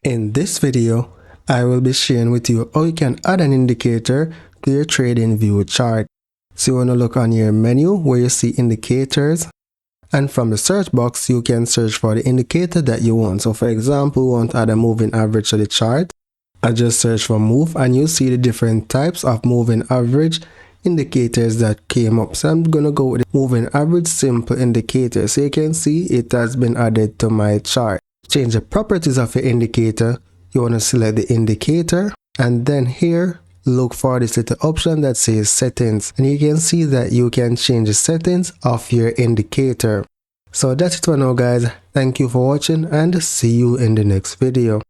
In this video, I will be sharing with you how you can add an indicator to your TradingView chart. So you want to look on your menu where you see indicators, and from the search box you can search for the indicator that you want. So for example, we want to add a moving average to the chart. I just search for move and you see the different types of moving average indicators that came up. So I'm going to go with the moving average simple indicator. So you can see it has been added to my chart. Change the properties of your indicator. You want to select the indicator and then here look for this little option that says settings, and you can see that you can change the settings of your indicator. So that's it for now guys. Thank you for watching and see you in the next video.